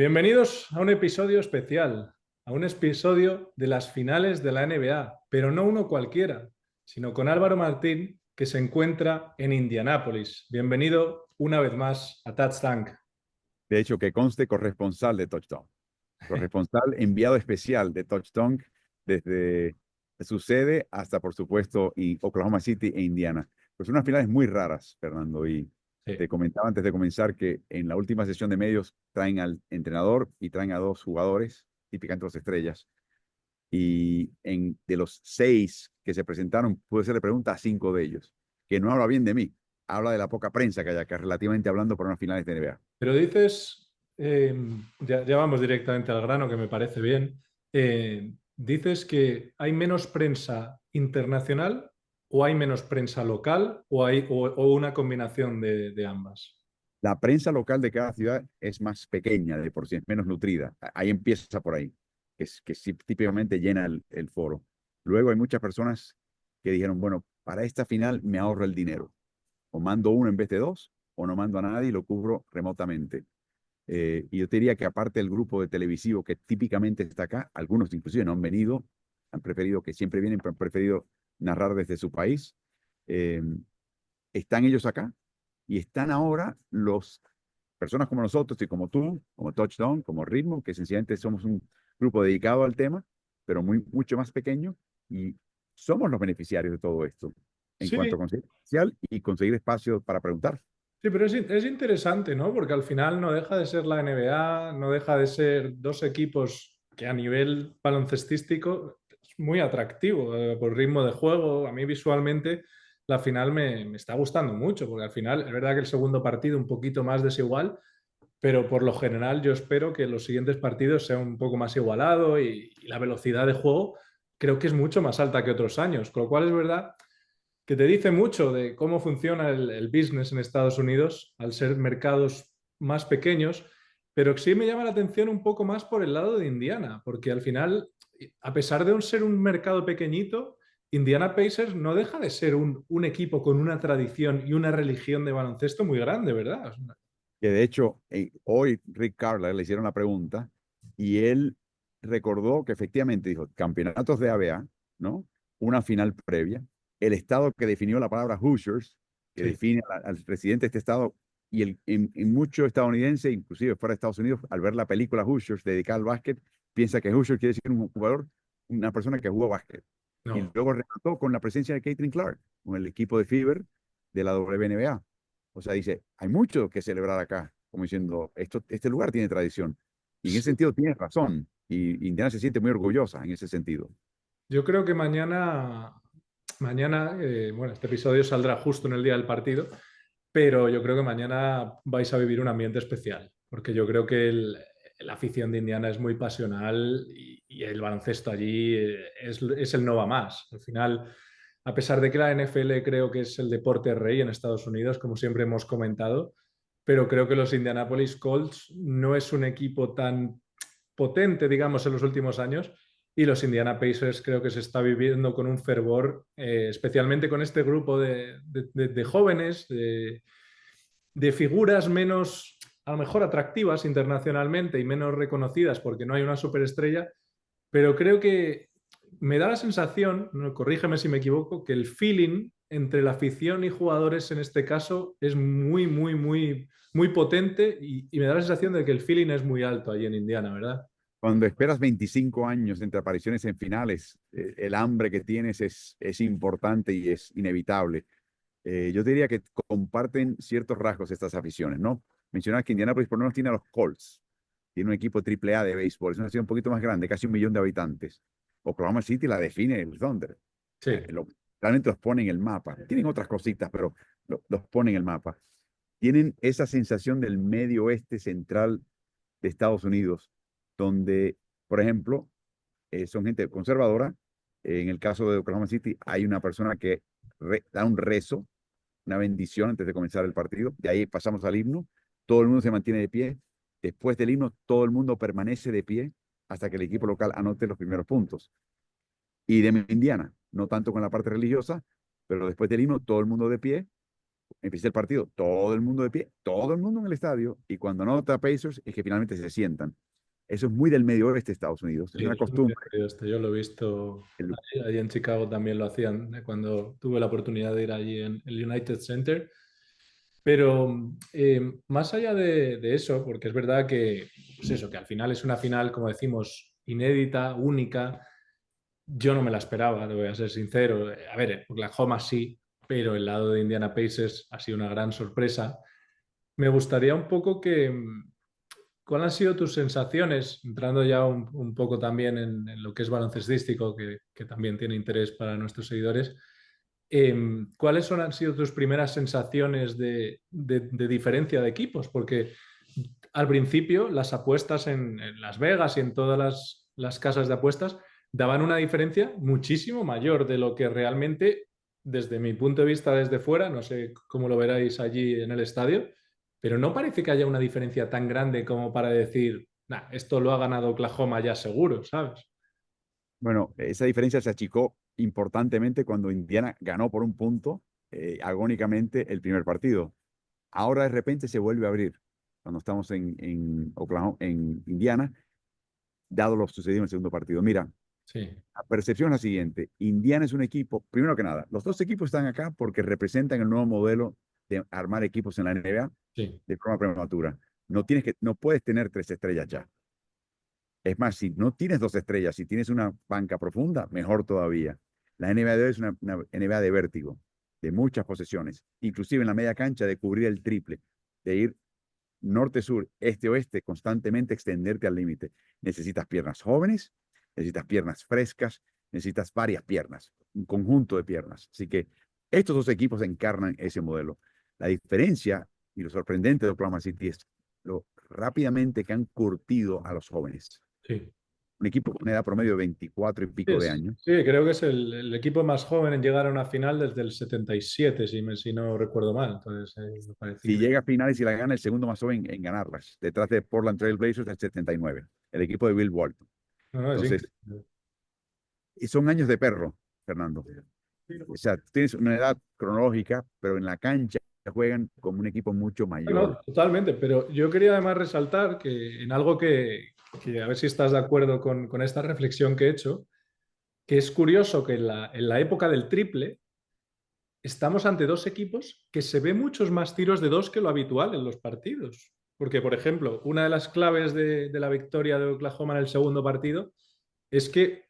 Bienvenidos a un episodio especial, a un episodio de las finales de la NBA, pero no uno cualquiera, sino con Álvaro Martín, que se encuentra en Indianápolis. Bienvenido una vez más a Touchdown. De hecho, que conste corresponsal de Touchdown. Corresponsal enviado especial de Touchdown desde su sede hasta, por supuesto, y Oklahoma City e Indiana. Pues unas finales muy raras, Fernando. Y Sí. te comentaba antes de comenzar que en la última sesión de medios traen al entrenador y traen a dos jugadores, típicamente dos estrellas. Y de los 6 que se presentaron, pude hacerle pregunta a 5 de ellos, que no habla bien de mí, habla de la poca prensa que hay acá, relativamente hablando, para unas finales de NBA. Pero dices, ya vamos directamente al grano, que me parece bien. Dices que hay menos prensa internacional o hay menos prensa local o una combinación de ambas. La prensa local de cada ciudad es más pequeña de por sí, es menos nutrida. Ahí empieza por ahí, que sí, típicamente llena el foro. Luego hay muchas personas que dijeron, bueno, para esta final me ahorro el dinero. O mando uno en vez de dos, o no mando a nadie y lo cubro remotamente. Y yo te diría que aparte del grupo de televisivo que típicamente está acá, algunos inclusive no han venido, han preferido, que siempre vienen, pero han preferido narrar desde su país. Eh, Están ellos acá y están ahora los personas como nosotros y como tú, como Touchdown, como Ritmo, que sencillamente somos un grupo dedicado al tema, pero mucho más pequeño, y somos los beneficiarios de todo esto en cuanto a Sí, conseguir espacial y conseguir espacio para preguntar. sí, pero es interesante, ¿no? Porque al final no deja de ser la NBA, no deja de ser dos equipos que a nivel baloncestístico es muy atractivo, por ritmo de juego. A mí visualmente la final me está gustando mucho, porque al final es verdad que el segundo partido un poquito más desigual, pero por lo general yo espero que los siguientes partidos sean un poco más igualado y la velocidad de juego creo que es mucho más alta que otros años, con lo cual es verdad que te dice mucho de cómo funciona el business en Estados Unidos, al ser mercados más pequeños, pero sí me llama la atención un poco más por el lado de Indiana, porque al final, a pesar de ser un mercado pequeñito, Indiana Pacers no deja de ser un equipo con una tradición y una religión de baloncesto muy grande, ¿verdad? Que de hecho, hoy Rick Carlisle le hicieron la pregunta y él recordó que efectivamente dijo, campeonatos de ABA, ¿no? Una final previa, el estado que definió la palabra Hoosiers, que Sí, define al presidente de este estado, y en mucho estadounidense, inclusive fuera de Estados Unidos, al ver la película Hoosiers dedicada al básquet, piensa que Hoosiers quiere decir un jugador, una persona que jugó básquet. Y no. luego remató con la presencia de Caitlin Clark, con el equipo de Fever de la WNBA. O sea, dice, hay mucho que celebrar acá, como diciendo, este lugar tiene tradición. Y en ese Sí. sentido tienes razón. Y Indiana se siente muy orgullosa en ese sentido. Yo creo que mañana, bueno, este episodio saldrá justo en el día del partido, pero yo creo que mañana vais a vivir un ambiente especial, porque yo creo que la afición de Indiana es muy pasional y el baloncesto allí es el no va más. Al final, a pesar de que la NFL creo que es el deporte rey en Estados Unidos, como siempre hemos comentado, pero creo que los Indianapolis Colts no es un equipo tan potente, digamos, en los últimos años. Y los Indiana Pacers creo que se está viviendo con un fervor, especialmente con este grupo de jóvenes, de figuras menos, a lo mejor atractivas internacionalmente y menos reconocidas porque no hay una superestrella, pero creo que me da la sensación, no, corrígeme si me equivoco, que el feeling entre la afición y jugadores en este caso es muy potente y me da la sensación de que el feeling es muy alto allí en Indiana, ¿verdad? Cuando esperas 25 años entre apariciones en finales, el hambre que tienes es importante y es inevitable. Yo diría que comparten ciertos rasgos estas aficiones, ¿no? Mencionabas que Indianapolis por lo menos tiene a los Colts, tiene un equipo triple A de béisbol, es una ciudad un poquito más grande, casi 1 millón de habitantes. Oklahoma City la define el Thunder. Sí. Realmente los pone en el mapa. Tienen otras cositas, pero los pone en el mapa. Tienen esa sensación del medio oeste central de Estados Unidos, donde, por ejemplo, son gente conservadora. En el caso de Oklahoma City, hay una persona que da un rezo, una bendición antes de comenzar el partido. De ahí pasamos al himno. Todo el mundo se mantiene de pie. Después del himno, todo el mundo permanece de pie hasta que el equipo local anote los primeros puntos. Y de Indiana, no tanto con la parte religiosa, pero después del himno, todo el mundo de pie empieza el partido, todo el mundo de pie, todo el mundo en el estadio, y cuando anota Pacers es que finalmente se sientan. Eso es muy del medio oeste de Estados Unidos, es Sí, una eso es muy costumbre. divertido esto. Yo lo he visto El- allí en Chicago también lo hacían, cuando tuve la oportunidad de ir allí en el United Center. Pero más allá de eso, porque es verdad que, pues eso, que al final es una final, como decimos, inédita, única. Yo no me la esperaba, te voy a ser sincero. A ver, Oklahoma sí, pero el lado de Indiana Pacers ha sido una gran sorpresa. Me gustaría un poco que, ¿cuáles han sido tus sensaciones, entrando ya un poco también en lo que es baloncestístico, que también tiene interés para nuestros seguidores? ¿Cuáles han sido tus primeras sensaciones de diferencia de equipos? Porque al principio las apuestas en Las Vegas y en todas las casas de apuestas daban una diferencia muchísimo mayor de lo que realmente, desde mi punto de vista desde fuera, no sé cómo lo veráis allí en el estadio, pero no parece que haya una diferencia tan grande como para decir, nah, esto lo ha ganado Oklahoma ya seguro, ¿sabes? bueno, esa diferencia se achicó importantemente cuando Indiana ganó por un punto, agónicamente, el primer partido. Ahora de repente se vuelve a abrir cuando estamos en Oklahoma, en Indiana, dado lo sucedido en el segundo partido. Mira, Sí, la percepción es la siguiente. Indiana es un equipo, primero que nada, los dos equipos están acá porque representan el nuevo modelo de armar equipos en la NBA sí, de forma prematura. No puedes tener 3 estrellas ya. Es más, si no tienes 2 estrellas, si tienes una banca profunda, mejor todavía. La NBA de hoy es una NBA de vértigo, de muchas posesiones, inclusive en la media cancha de cubrir el triple, de ir norte-sur, este-oeste, constantemente extenderte al límite. Necesitas piernas jóvenes, necesitas piernas frescas, necesitas varias piernas, un conjunto de piernas. Así que estos dos equipos encarnan ese modelo. La diferencia y lo sorprendente de Oklahoma City es lo rápidamente que han curtido a los jóvenes. sí. Un equipo con una edad promedio de 24 y pico de Sí, años. sí, creo que es el equipo más joven en llegar a una final desde el 77, si no recuerdo mal. Entonces, me parece Si increíble. llega a finales y la gana, el segundo más joven en ganarlas, detrás de Portland Trail Blazers del 79, el equipo de Bill Walton. No, no, es Entonces, increíble. y son años de perro, Fernando. O sea, tienes una edad cronológica, pero en la cancha juegan como un equipo mucho No, mayor. no, totalmente, pero yo quería además resaltar que en algo que a ver si estás de acuerdo con esta reflexión que he hecho, que es curioso que en la época del triple estamos ante dos equipos que se ve muchos más tiros de dos que lo habitual en los partidos. Porque, por ejemplo, una de las claves de la victoria de Oklahoma en el segundo partido es que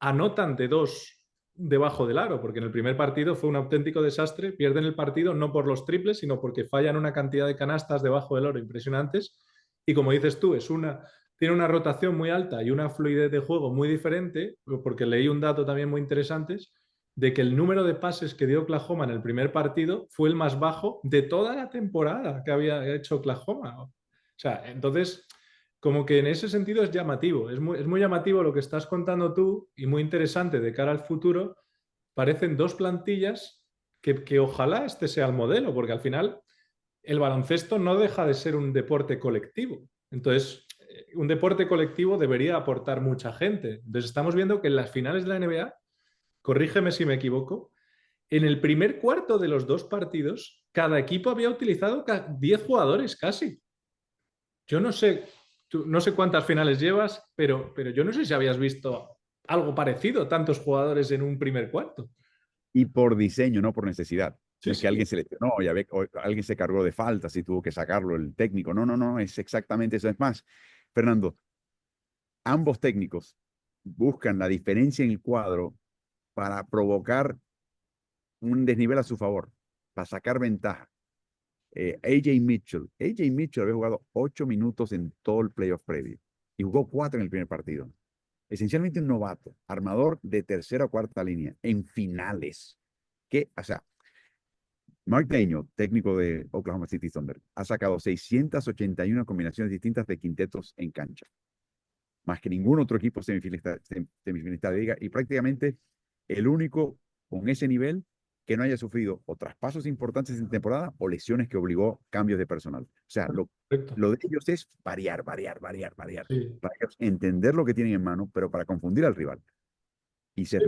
anotan de dos debajo del aro, porque en el primer partido fue un auténtico desastre, pierden el partido no por los triples, sino porque fallan una cantidad de canastas debajo del aro impresionantes, y como dices tú, tiene una rotación muy alta y una fluidez de juego muy diferente, porque leí un dato también muy interesante, de que el número de pases que dio Oklahoma en el primer partido fue el más bajo de toda la temporada que había hecho Oklahoma. O sea, entonces, como que en ese sentido es llamativo, es muy llamativo lo que estás contando tú y muy interesante de cara al futuro. Parecen dos plantillas que ojalá este sea el modelo, porque al final el baloncesto no deja de ser un deporte colectivo. Entonces, un deporte colectivo debería aportar mucha gente. Entonces, estamos viendo que en las finales de la NBA, corrígeme si me equivoco, en el primer cuarto de los dos partidos, cada equipo había utilizado 10 jugadores casi. Yo no sé, no sé cuántas finales llevas, pero yo no sé si habías visto algo parecido, tantos jugadores en un primer cuarto. Y por diseño, no por necesidad. No Sí, es que sí. alguien se lesionó, o alguien se cargó de faltas y tuvo que sacarlo el técnico. No, no, no, es exactamente eso. Es más, Fernando, ambos técnicos buscan la diferencia en el cuadro para provocar un desnivel a su favor, para sacar ventaja. AJ Mitchell había jugado 8 minutos en todo el playoff previo y jugó 4 en el primer partido. Esencialmente un novato, armador de tercera o cuarta línea, en finales. O sea, Mark Daigneault, técnico de Oklahoma City Thunder, ha sacado 681 combinaciones distintas de quintetos en cancha, más que ningún otro equipo semifinalista de liga, y prácticamente el único con ese nivel que no haya sufrido o traspasos importantes en temporada o lesiones que obligó cambios de personal. O sea, Correcto. lo de ellos es variar, variar, variar, variar, Sí. para ellos entender lo que tienen en mano, pero para confundir al rival. Y se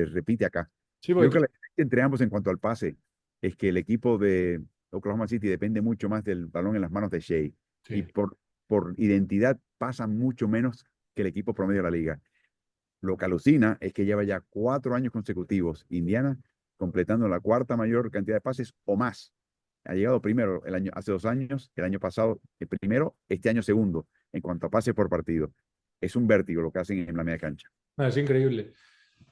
repite acá. Sí, Yo creo porque que la diferencia entre ambos en cuanto al pase es que el equipo de Oklahoma City depende mucho más del balón en las manos de Shea y Sí. por identidad pasa mucho menos que el equipo promedio de la liga. Lo que alucina es que lleva ya 4 años consecutivos Indiana completando la cuarta mayor cantidad de pases o más. Ha llegado primero hace 2 años, el año pasado el primero, este año segundo en cuanto a pases por partido. Es un vértigo lo que hacen en la media cancha. Es increíble.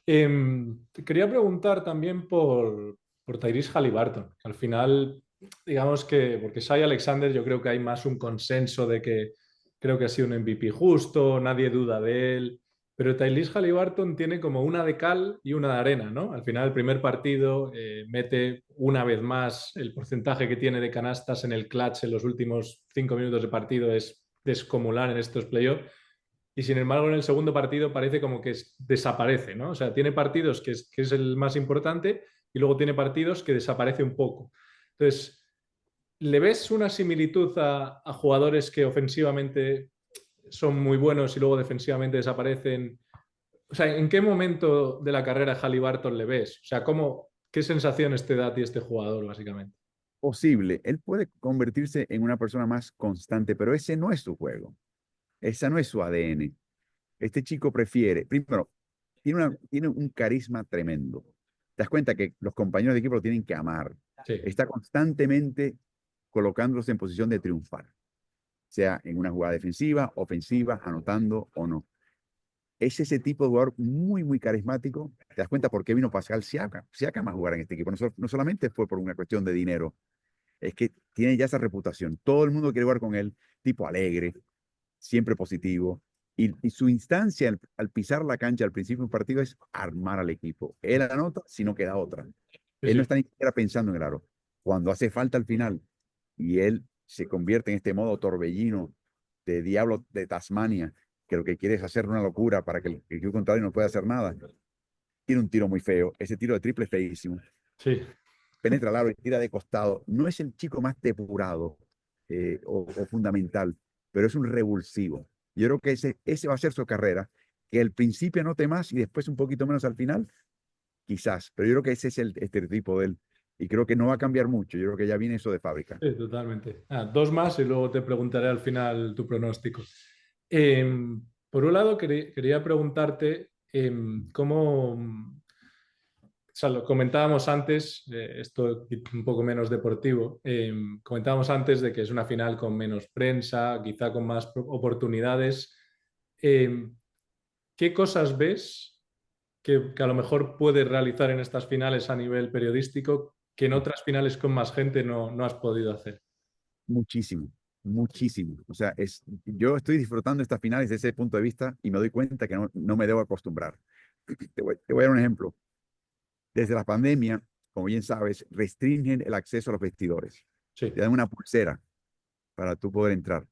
Te quería preguntar también por Tyrese Haliburton, que al final, digamos que, porque Shai Alexander, yo creo que hay más un consenso de que creo que ha sido un MVP justo, nadie duda de él, pero Tyrese Haliburton tiene como una de cal y una de arena, ¿no? Al final, el primer partido mete una vez más el porcentaje que tiene de canastas en el clutch en los últimos 5 minutos de partido es descomunal en estos playoffs y sin embargo en el segundo partido parece como que desaparece, ¿no? O sea, tiene partidos que es el más importante y luego tiene partidos que desaparece un poco. Entonces, ¿le ves una similitud a jugadores que ofensivamente son muy buenos y luego defensivamente desaparecen? O sea, ¿en qué momento de la carrera de Haliburton le ves? O sea, ¿qué sensaciones te da a ti este jugador, básicamente? Posible, él puede convertirse en una persona más constante, pero ese no es su juego, esa no es su ADN. Este chico prefiere, primero, tiene un carisma tremendo. Te das cuenta que los compañeros de equipo lo tienen que amar. Sí, Está constantemente colocándose en posición de triunfar, sea en una jugada defensiva, ofensiva, anotando o no. Es ese tipo de jugador muy, muy carismático. Te das cuenta por qué vino Pascal Siakam, Siakam a jugar en este equipo. No solamente fue por una cuestión de dinero, es que tiene ya esa reputación. Todo el mundo quiere jugar con él, tipo alegre, siempre positivo. Y su instancia al pisar la cancha al principio de un partido es armar al equipo. Él anota si no queda otra. sí, Él no sí. está ni siquiera pensando en el aro. Cuando hace falta al final y él se convierte en este modo torbellino de diablo de Tasmania, que lo que quiere es hacer una locura para que el equipo contrario no pueda hacer nada. Tiene un tiro muy feo. Ese tiro de triple es feísimo. Sí. Penetra al aro y tira de costado. No es el chico más depurado o fundamental, pero es un revulsivo. Yo creo que ese va a ser su carrera, que al principio anote más y después un poquito menos al final, quizás, pero yo creo que ese es el estereotipo de él y creo que no va a cambiar mucho. Yo creo que ya viene eso de fábrica. Sí, totalmente. Dos más y luego te preguntaré al final tu pronóstico. Por un lado, quería preguntarte cómo, o sea, lo comentábamos antes, esto un poco menos deportivo, comentábamos antes de que es una final con menos prensa, quizá con más oportunidades. Eh, ¿Qué cosas ves que a lo mejor puedes realizar en estas finales a nivel periodístico que en otras finales con más gente no has podido hacer? Muchísimo, muchísimo. O sea, yo estoy disfrutando estas finales desde ese punto de vista y me doy cuenta que no me debo acostumbrar. Te voy a dar un ejemplo. Desde la pandemia, como bien sabes, restringen el acceso a los vestidores. Sí, Te dan una pulsera para tú poder entrar.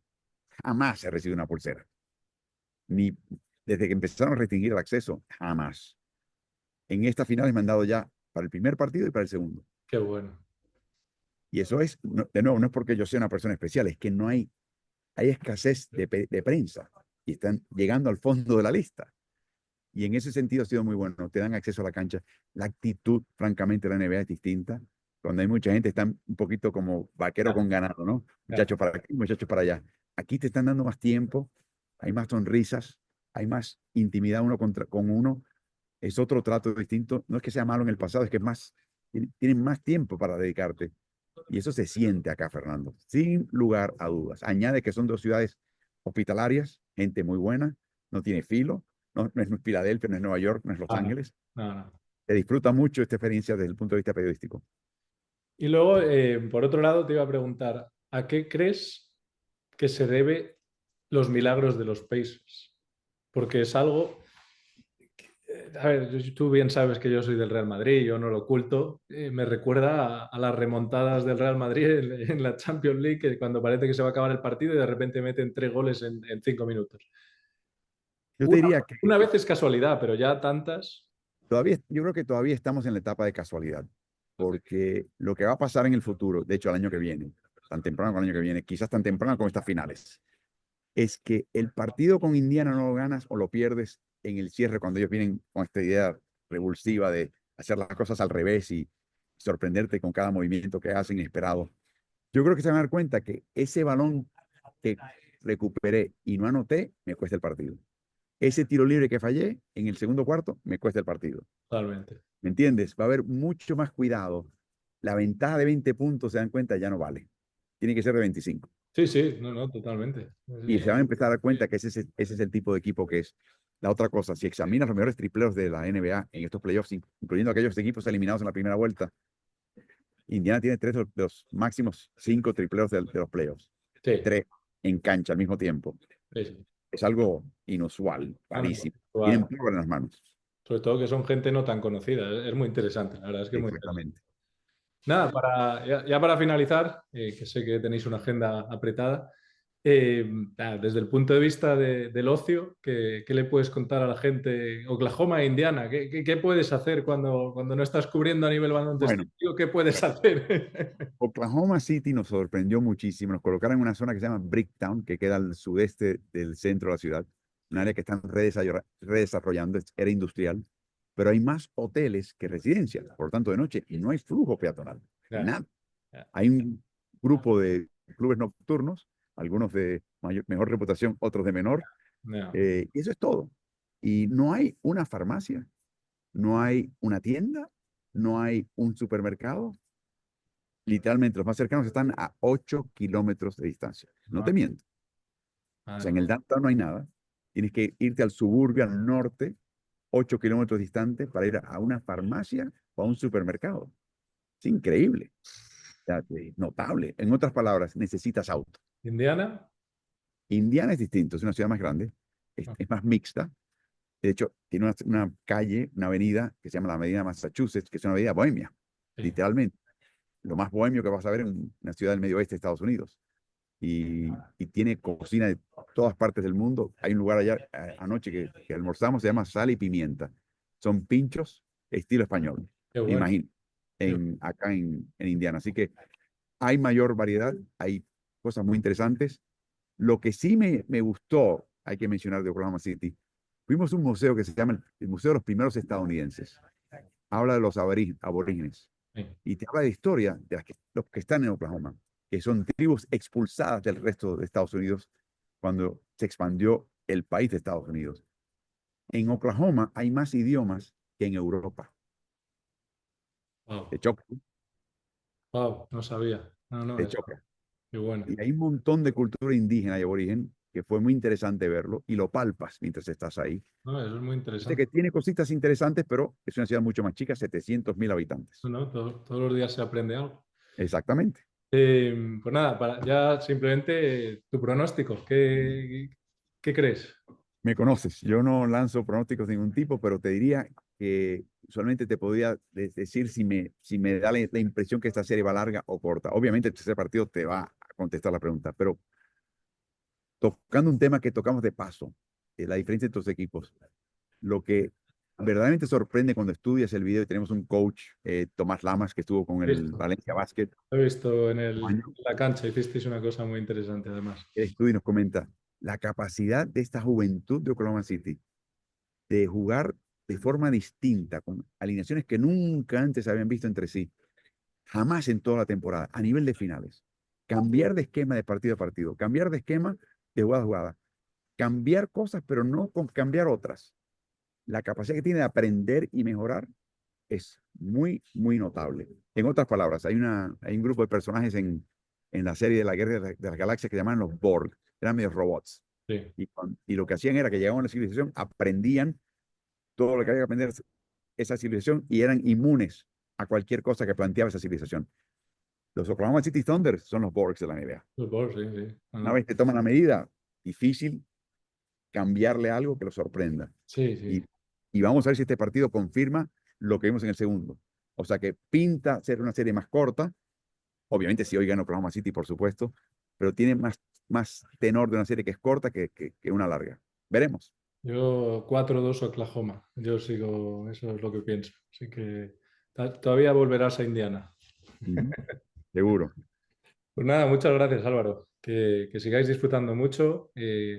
Jamás he recibido una pulsera. Ni desde que empezaron a restringir el acceso, jamás. En estas finales me han dado ya para el primer partido y para el segundo. qué bueno. Y eso es, de nuevo, no es porque yo sea una persona especial, es que no hay escasez de prensa y están llegando al fondo de la lista. Y en ese sentido ha sido muy bueno. Te dan acceso a la cancha. La actitud, francamente, de la NBA es distinta. Cuando hay mucha gente, están un poquito como vaquero Ya, con ganado, ¿no? ya. Muchachos para aquí, muchachos para allá. Aquí te están dando más tiempo, hay más sonrisas, hay más intimidad uno con uno. Es otro trato distinto. No es que sea malo en el pasado, es que es más, tienen más tiempo para dedicarte. Y eso se siente acá, Fernando, sin lugar a dudas. Añade que son dos ciudades hospitalarias, gente muy buena, no tiene filo, no es Filadelfia, no es Nueva York, no es Los Ah, no, Ángeles. no, no. Se disfruta mucho esta experiencia desde el punto de vista periodístico. Y luego, por otro lado, te iba a preguntar, ¿a qué crees que se debe los milagros de los Pacers? Porque es algo, a ver, tú bien sabes que yo soy del Real Madrid, yo no lo oculto, me recuerda a las remontadas del Real Madrid en la Champions League, que cuando parece que se va a acabar el partido y de repente meten 3 goles en 5 minutos. Yo te Una, diría que una vez es casualidad, pero ya tantas, yo creo que todavía estamos en la etapa de casualidad, porque lo que va a pasar en el futuro, de hecho el año que viene, tan temprano como el año que viene, quizás tan temprano como estas finales, es que el partido con Indiana no lo ganas o lo pierdes en el cierre cuando ellos vienen con esta idea revulsiva de hacer las cosas al revés y sorprenderte con cada movimiento que hacen inesperado. Yo creo que se van a dar cuenta que ese balón que recuperé y no anoté, me cuesta el partido. Ese tiro libre que fallé en el segundo cuarto, me cuesta el partido. Totalmente. ¿Me entiendes? Va a haber mucho más cuidado. La ventaja de 20 puntos, se dan cuenta, ya no vale. Tiene que ser de 25. Sí, sí, no, no, totalmente. Y se van a empezar a dar cuenta que ese es el tipo de equipo que es. La otra cosa, si examinas los mejores tripleros de la NBA en estos playoffs, incluyendo aquellos equipos eliminados en la primera vuelta, Indiana tiene tres de los máximos 5 tripleros de los playoffs. Sí, Tres en cancha al mismo tiempo. sí, sí. Es algo inusual, No, no, rarísimo. Tienen igual. power en las manos. Sobre todo que son gente no tan conocida. Es muy interesante, la verdad es que es muy interesante. Exactamente. Nada, ya para finalizar, que sé que tenéis una agenda apretada, desde el punto de vista del ocio, ¿qué le puedes contar a la gente? Oklahoma e Indiana, ¿qué puedes hacer cuando no estás cubriendo a nivel Bueno, baloncesto? ¿Qué puedes hacer? Oklahoma City nos sorprendió muchísimo. Nos colocaron en una zona que se llama Bricktown, que queda al sudeste del centro de la ciudad, un área que están redesarrollando, era industrial, pero hay más hoteles que residencias. Por lo tanto, de noche no hay flujo peatonal, Ya, nada. ya, Hay un grupo de clubes nocturnos, algunos de mejor reputación, otros de menor, ya. y eso es todo. Y no hay una farmacia, no hay una tienda, no hay un supermercado. Literalmente, los más cercanos están a 8 kilómetros de distancia. No te Madre, miento. O sea, madre. en el downtown no hay nada. Tienes que irte al suburbio, al norte, 8 kilómetros distante, para ir a una farmacia o a un supermercado. Es increíble. O sea, notable. En otras palabras, necesitas auto. ¿Indiana? Indiana es distinto, es una ciudad más grande, Ah, es más mixta. De hecho, tiene una calle, una avenida que se llama la Avenida Massachusetts, que es una avenida bohemia, sí. literalmente. Lo más bohemio que vas a ver en una ciudad del medio oeste de Estados Unidos. Y tiene cocina de todas partes del mundo. Hay un lugar allá anoche que almorzamos, se llama Sal y Pimienta. Son pinchos estilo español, Qué me bueno. imagino, acá en Indiana. Así que hay mayor variedad, hay cosas muy interesantes. Lo que sí me gustó, hay que mencionar de Oklahoma City, fuimos a un museo que se llama el Museo de los Primeros Estadounidenses. Habla de los aborígenes Sí. y te habla de historia de los que están en Oklahoma, que son tribus expulsadas del resto de Estados Unidos cuando se expandió el país de Estados Unidos. En Oklahoma hay más idiomas que en Europa. Wow, Te choca, wow, no sabía. No, no, te eso, choca. qué bueno. Y hay un montón de cultura indígena y aborigen que fue muy interesante verlo y lo palpas mientras estás ahí. No, eso es muy Dice interesante. que tiene cositas interesantes, pero es una ciudad mucho más chica, 700.000 habitantes. No, no, todos los días se aprende algo. Exactamente. Pues nada, ya simplemente tu pronóstico, ¿qué crees? Me conoces, yo no lanzo pronósticos de ningún tipo, pero te diría que usualmente te podría decir si me da la impresión que esta serie va larga o corta. Obviamente el tercer partido te va a contestar la pregunta, pero tocando un tema que tocamos de paso, la diferencia entre los equipos, lo que verdaderamente sorprende cuando estudias el video y tenemos un coach, Tomás Lamas, que estuvo con He el visto, Valencia Basket, he visto un año, en la cancha, hicisteis una cosa muy interesante además. él estudia y nos comenta la capacidad de esta juventud de Oklahoma City de jugar de forma distinta, con alineaciones que nunca antes habían visto entre sí, jamás en toda la temporada, a nivel de finales. Cambiar de esquema de partido a partido, cambiar de esquema de jugada a jugada, cambiar cosas, pero no con cambiar otras. La capacidad que tiene de aprender y mejorar es muy, muy notable. En otras palabras, hay un grupo de personajes en la serie de la Guerra de las Galaxias que llaman los Borg, eran medios robots. Sí, Y lo que hacían era que llegaban a la civilización, aprendían todo lo que había que aprender esa civilización y eran inmunes a cualquier cosa que planteaba esa civilización. Los Oklahoma City Thunder son los Borgs de la NBA. fútbol, sí, sí. No, Una no. vez que toman la medida, difícil cambiarle algo que lo sorprenda. Sí, Y, sí. y vamos a ver si este partido confirma lo que vimos en el segundo. O sea que pinta ser una serie más corta. Obviamente si hoy gana Oklahoma City, por supuesto, pero tiene más tenor de una serie que es corta que una larga. Veremos. Yo 4-2 Oklahoma. Yo sigo, eso es lo que pienso. Así que todavía volverás a Indiana. Ujú. Seguro. Pues nada, muchas gracias Álvaro. Que sigáis disfrutando mucho.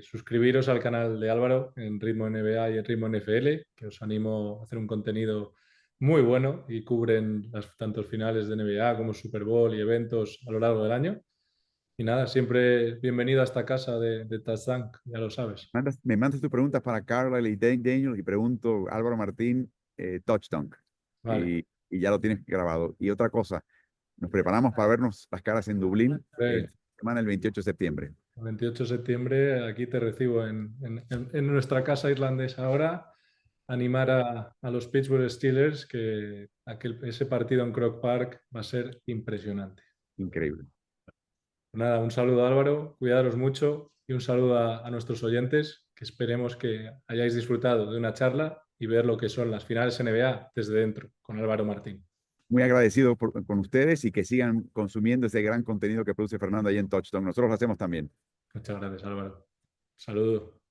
Suscribiros al canal de Álvaro en Ritmo NBA y en Ritmo NFL, que os animo a hacer un contenido muy bueno y cubren tanto finales de NBA como Super Bowl y eventos a lo largo del año. Y nada, siempre bienvenido a esta casa de Touchdown, ya lo sabes. Me mandas tus preguntas para Carla y Daniel y pregunto Álvaro Martín, touchdown. Vale. Y ya lo tienes grabado. Y otra cosa, nos preparamos para vernos las caras en Dublín Eh, semana el 28 de septiembre. el 28 de septiembre aquí te recibo en nuestra casa irlandesa ahora. Animar a los Pittsburgh Steelers, que ese partido en Croke Park va a ser impresionante. Increíble. Nada, un saludo Álvaro, cuidaros mucho y un saludo a nuestros oyentes, que esperemos que hayáis disfrutado de una charla y ver lo que son las finales NBA desde dentro con Álvaro Martín. Muy agradecido con ustedes y que sigan consumiendo ese gran contenido que produce Fernando ahí en Touchdown. Nosotros lo hacemos también. Muchas gracias Álvaro. Saludos.